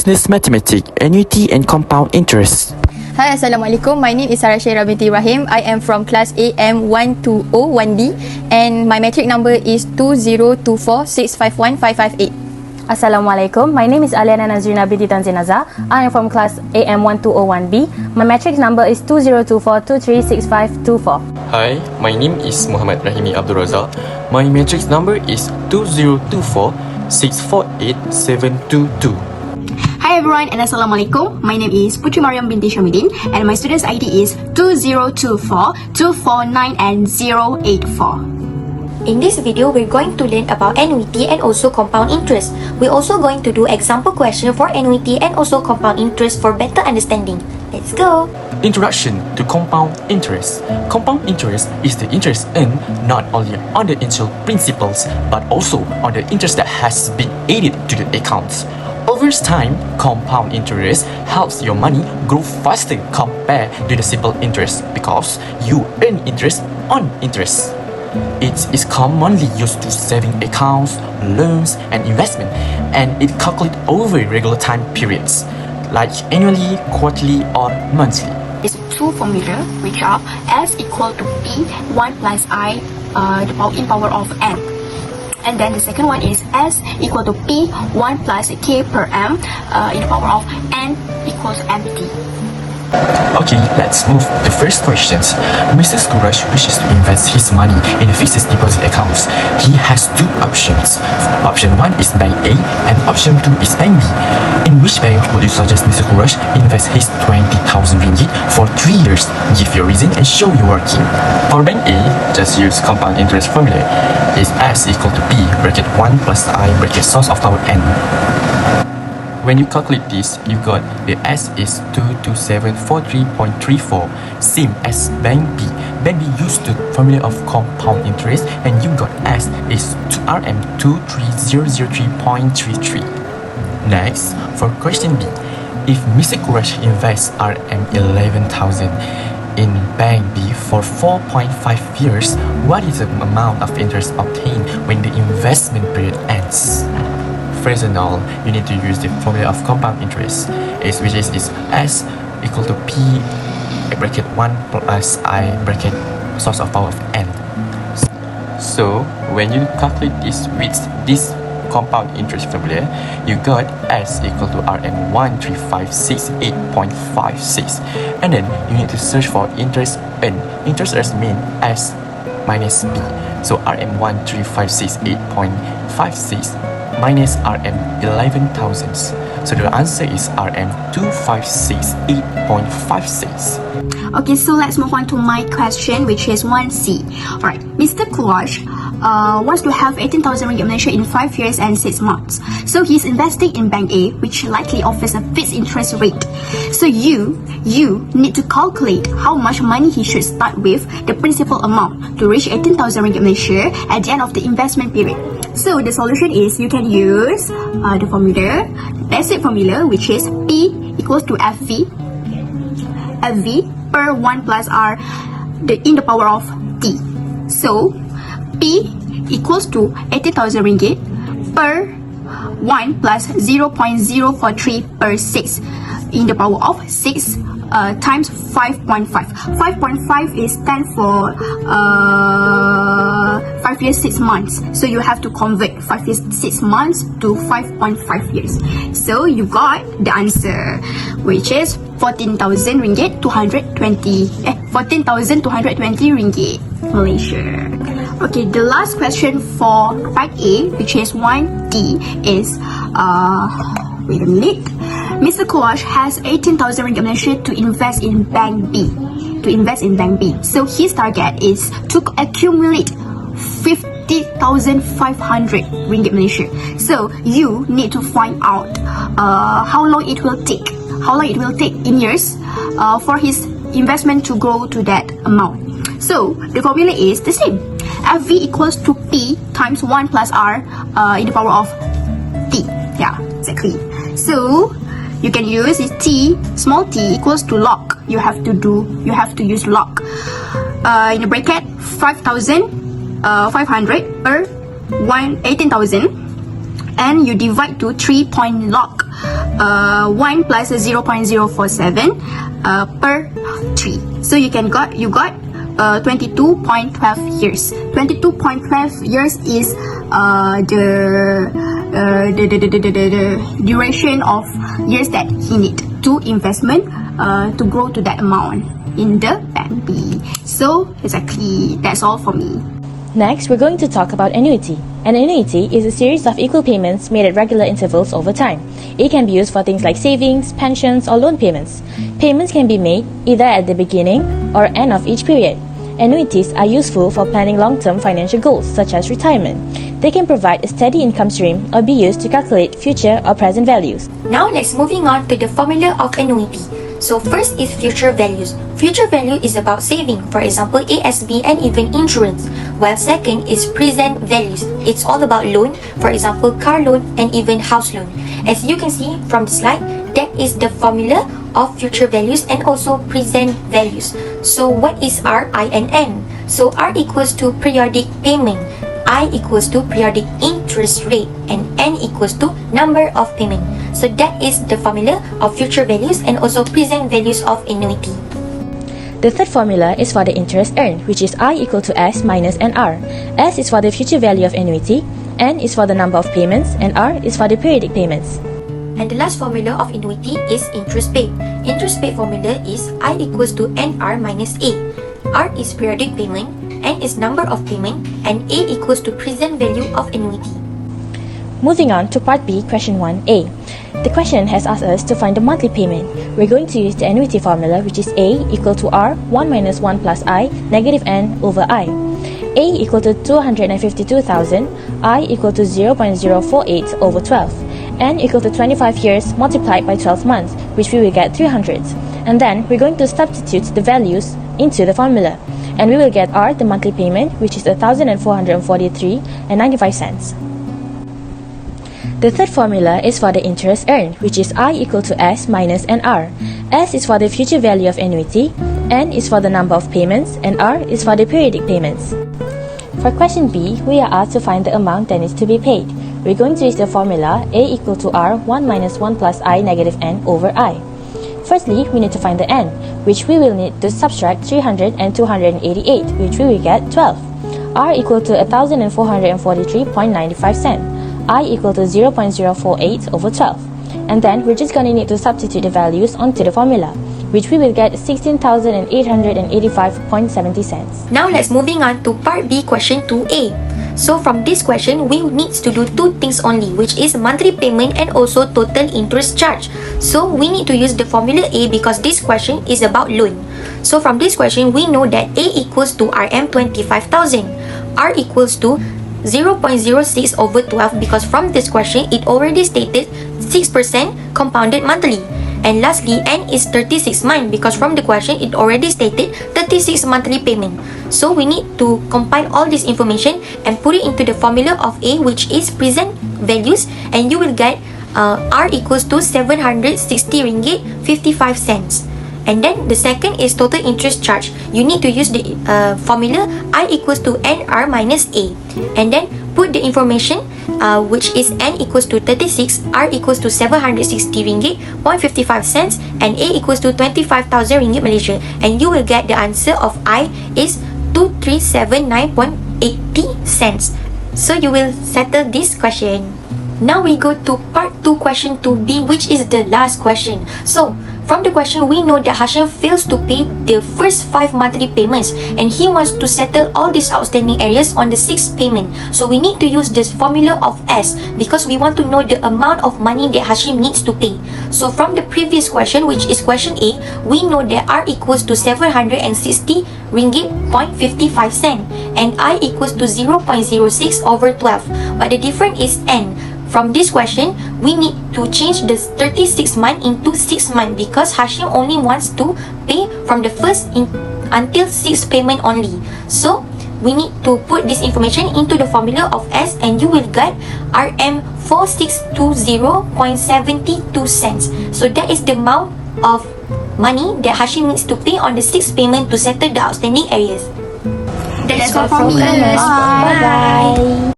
Business Mathematics, Annuity and Compound Interest. Hi, Assalamualaikum. My name is Seremban binti Rahim. I am from class AM120-1B and my metric number is 20246515558. Assalamualaikum. My name is Aliyana binti Tanzinaza. I am from class AM1201B. My matrix number is 2024236524. Hi, my name is Muhammad Rahimi Abdul Razak. My matrix number is 2024648722. Hi everyone and Assalamualaikum. My name is Putri Mariam binti Syamidin and my student's ID is 2024249084. In this video, we're going to learn about annuity and also compound interest. We're also going to do example question for annuity and also compound interest for better understanding. Let's go! Introduction to compound interest. Compound interest is the interest earned not only on the initial principles but also on the interest that has been added to the accounts. Over time, compound interest helps your money grow faster compared to the simple interest because you earn interest on interest. It is commonly used to saving accounts, loans, and investment, and it calculates over regular time periods, like annually, quarterly, or monthly. There's two formula which are S equal to P 1 plus I in power of N. And then the second one is S equal to P 1 plus K per M in the power of N equals MT. Okay, let's move to the first questions. Mr. Courage wishes to invest his money in a fixed deposit accounts. He has two options. Option 1 is Bank A and option 2 is Bank B. In which bank would you suggest Mr. Courage invest his 20,000 ringgit for 3 years? Give your reason and show you working. For Bank A, just use compound interest formula. Is S equal to P bracket 1 plus I bracket source of power N. When you calculate this, you got the S is 22743.34, same as Bank B. Bank B used the formula of compound interest and you got S is RM23003.33. Next, for question B, if Mr. Courage invests RM11,000 in Bank B for 4.5 years, what is the amount of interest obtained when the investment period ends? First and all, you need to use the formula of compound interest, which is S equal to P bracket 1 plus I bracket source of power of N. So, when you calculate this with this compound interest formula, you got S equal to RM13568.56, and then you need to search for interest earned. Interest earned means S minus B. So RM13568.56 minus RM11,000. So the answer is RM2568.56. Okay, so let's move on to my question, which is 1C. Alright, Mr. Courage wants to have 18,000 ringgit Malaysia in 5 years and 6 months. So he's investing in Bank A, which likely offers a fixed interest rate. So you need to calculate how much money he should start with, the principal amount, to reach 18,000 ringgit Malaysia at the end of the investment period. So the solution is you can use the formula, basic formula, which is P equals to FV per 1 plus R in the power of T. So P equals to 80,000 ringgit per 1 plus 0.043 per 6 in the power of 6 times 5.5. 5.5 is stand for 5 years 6 months. So you have to convert 5 years 6 months to 5.5 years. So you got the answer, which is 14,000 ringgit 14,220 ringgit Malaysia. Okay, the last question for part A, which is 1D, is wait a minute. Mr. Courage has 18,000 ringgit Malaysia to invest in Bank B. So his target is to accumulate 50,500 ringgit Malaysia. So you need to find out how long it will take in years for his investment to grow to that amount. So the formula is the same. FV equals to P times 1 plus R in the power of T. Yeah, exactly. So you can use is T, small t equals to log. You have to use log. In the bracket 5,500 per 18,000, and you divide to 3 point log 1 plus 0.047 per 3. So you got 22.12 years. 22.12 years is the duration of years that he need to investment to grow to that amount in the bank B. So exactly, that's all for me. Next, we're going to talk about annuity. An annuity is a series of equal payments made at regular intervals over time. It can be used for things like savings, pensions, or loan payments. Payments can be made either at the beginning or end of each period. Annuities are useful for planning long-term financial goals, such as retirement. They can provide a steady income stream or be used to calculate future or present values. Now let's moving on to the formula of annuity. So first is future values. Future value is about saving, for example ASB and even insurance. While second is present values. It's all about loan, for example car loan and even house loan. As you can see from the slide, that is the formula of future values and also present values. So what is R, I and N? So R equals to periodic payment, I equals to periodic interest rate, and N equals to number of payment. So that is the formula of future values and also present values of annuity. The third formula is for the interest earned, which is I equal to S minus NR. S is for the future value of annuity, N is for the number of payments, and R is for the periodic payments. And the last formula of annuity is interest paid. Interest paid formula is I equals to NR minus A. R is periodic payment, N is number of payment, and A equals to present value of annuity. Moving on to part B, question 1A. The question has asked us to find the monthly payment. We're going to use the annuity formula, which is A equal to R 1 minus 1 plus I negative N over I. A equal to 252,000, I equal to 0.048 over 12, N equal to 25 years multiplied by 12 months, which we will get 300. And then we're going to substitute the values into the formula, and we will get R, the monthly payment, which is 1,443.95 cents. The third formula is for the interest earned, which is I equal to S minus NR. S is for the future value of annuity, N is for the number of payments, and R is for the periodic payments. For question B, we are asked to find the amount that needs to be paid. We're going to use the formula A equal to R 1 minus 1 plus I negative N over I. Firstly, we need to find the N, which we will need to subtract 300 and 288, which we will get 12. R equal to 1,443.95 cents. I equal to 0.048 over 12. And then we're just going to need to substitute the values onto the formula, which we will get 16,885.70 cents. Now let's moving on to part B, question 2A. So from this question, we need to do two things only, which is monthly payment and also total interest charge. So we need to use the formula A because this question is about loan. So from this question, we know that A equals to RM 25,000. R equals to 0.06 over 12 because from this question, it already stated 6% compounded monthly. And lastly, N is 36 months because from the question, it already stated 36 monthly payment. So we need to compile all this information and put it into the formula of A, which is present values, and you will get R equals to 760 ringgit 55 cents. And then the second is total interest charge. You need to use the formula I equals to NR minus A, and then put the information which is N equals to 36, R equals to 760 ringgit 0.55 cents, and A equals to 25,000 ringgit Malaysia, and you will get the answer of I is 2379.80 cents. So you will settle this question. Now we go to part 2, question 2B, which is the last question. So from the question, we know that Hashim fails to pay the first 5 monthly payments and he wants to settle all these outstanding areas on the 6th payment. So we need to use this formula of S because we want to know the amount of money that Hashim needs to pay. So from the previous question, which is question A, we know that R equals to 760 ringgit 0.55 cent and I equals to 0.06 over 12. But the difference is N. From this question, we need to change the 36 month into 6 months because Hashim only wants to pay from the first until 6th payment only. So we need to put this information into the formula of S and you will get RM 4620.72 cents. So that is the amount of money that Hashim needs to pay on the 6th payment to settle the outstanding areas. That's all from us. Bye. Bye-bye.